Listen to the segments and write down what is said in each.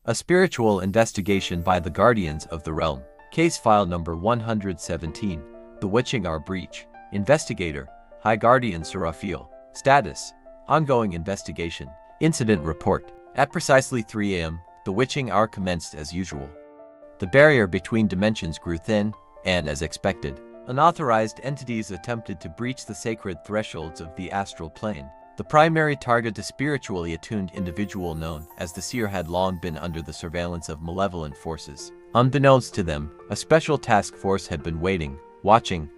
A spiritual investigation by the Guardians of the Realm. Case file number 117. The Witching Hour Breach. Investigator, High Guardian Serafiel. Status, ongoing investigation. Incident report. At precisely 3 a.m., the witching hour commenced as usual. The barrier between dimensions grew thin, and as expected, unauthorized entities attempted to breach the sacred thresholds of the astral plane. The primary target, a spiritually attuned individual known as the Seer, had long been under the surveillance of malevolent forces. Unbeknownst to them, a special task force had been waiting, watching,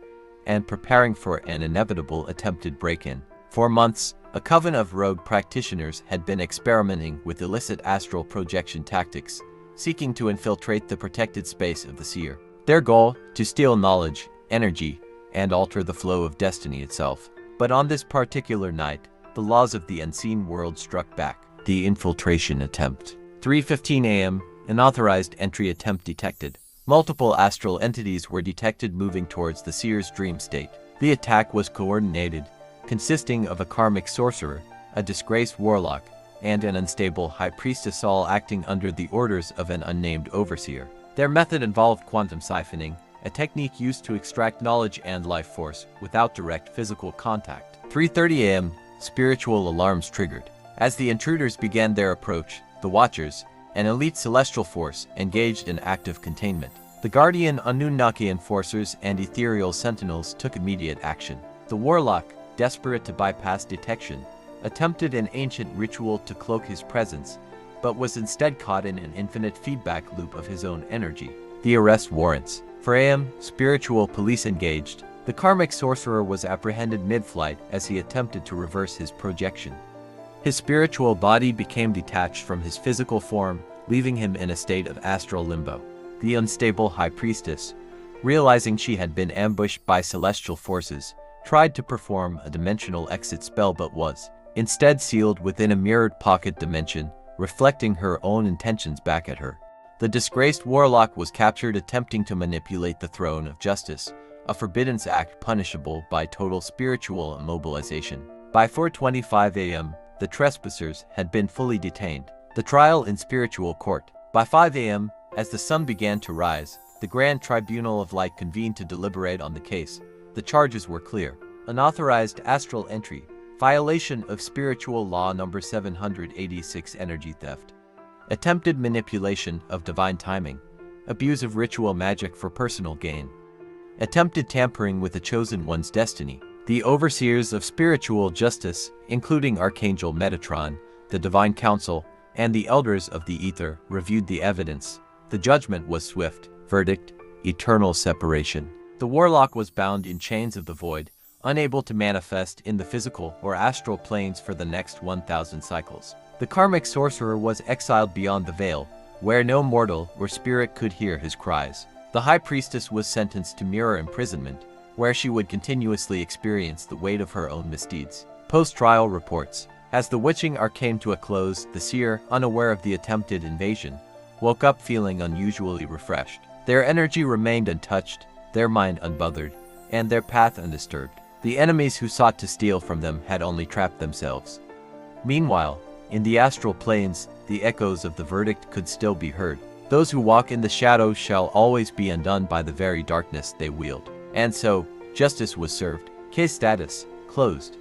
and preparing for an inevitable attempted break-in. For months, a coven of rogue practitioners had been experimenting with illicit astral projection tactics, seeking to infiltrate the protected space of the Seer. Their goal, to steal knowledge, energy, and alter the flow of destiny itself. But on this particular night, the laws of the unseen world struck back. The infiltration attempt. 3:15 a.m., unauthorized entry attempt detected. Multiple astral entities were detected moving towards the Seer's dream state. The attack was coordinated, consisting of a karmic sorcerer, a disgraced warlock, and an unstable high priestess, all acting under the orders of an unnamed overseer. Their method involved quantum siphoning, a technique used to extract knowledge and life force without direct physical contact. 3:30 a.m., spiritual alarms triggered. As the intruders began their approach, the Watchers, an elite celestial force, engaged in active containment. The Guardian Anunnaki enforcers and ethereal sentinels took immediate action. The warlock, desperate to bypass detection, attempted an ancient ritual to cloak his presence, but was instead caught in an infinite feedback loop of his own energy. The arrest warrants. 4 a.m., spiritual police engaged. The karmic sorcerer was apprehended mid-flight as he attempted to reverse his projection. His spiritual body became detached from his physical form, leaving him in a state of astral limbo. The unstable high priestess, realizing she had been ambushed by celestial forces, tried to perform a dimensional exit spell but was instead sealed within a mirrored pocket dimension, reflecting her own intentions back at her. The disgraced warlock was captured attempting to manipulate the throne of justice, a forbidden act punishable by total spiritual immobilization. By 4:25 a.m., the trespassers had been fully detained. The trial in spiritual court. By 5 a.m., as the sun began to rise, the Grand Tribunal of Light convened to deliberate on the case. The charges were clear. Unauthorized astral entry, violation of spiritual law number 786, energy theft, attempted manipulation of divine timing, abuse of ritual magic for personal gain, attempted tampering with the chosen one's destiny. The overseers of spiritual justice, including Archangel Metatron, the Divine Council, and the elders of the Ether, reviewed the evidence. The judgment was swift. Verdict: eternal separation. The warlock was bound in chains of the void, unable to manifest in the physical or astral planes for the next 1,000 cycles. The karmic sorcerer was exiled beyond the veil, where no mortal or spirit could hear his cries. The high priestess was sentenced to mirror imprisonment, where she would continuously experience the weight of her own misdeeds. Post-trial reports. As the witching hour came to a close, the Seer, unaware of the attempted invasion, woke up feeling unusually refreshed. Their energy remained untouched, their mind unbothered, and their path undisturbed. The enemies who sought to steal from them had only trapped themselves. Meanwhile, in the astral planes, the echoes of the verdict could still be heard. Those who walk in the shadows shall always be undone by the very darkness they wield. And so, justice was served. Case status: closed.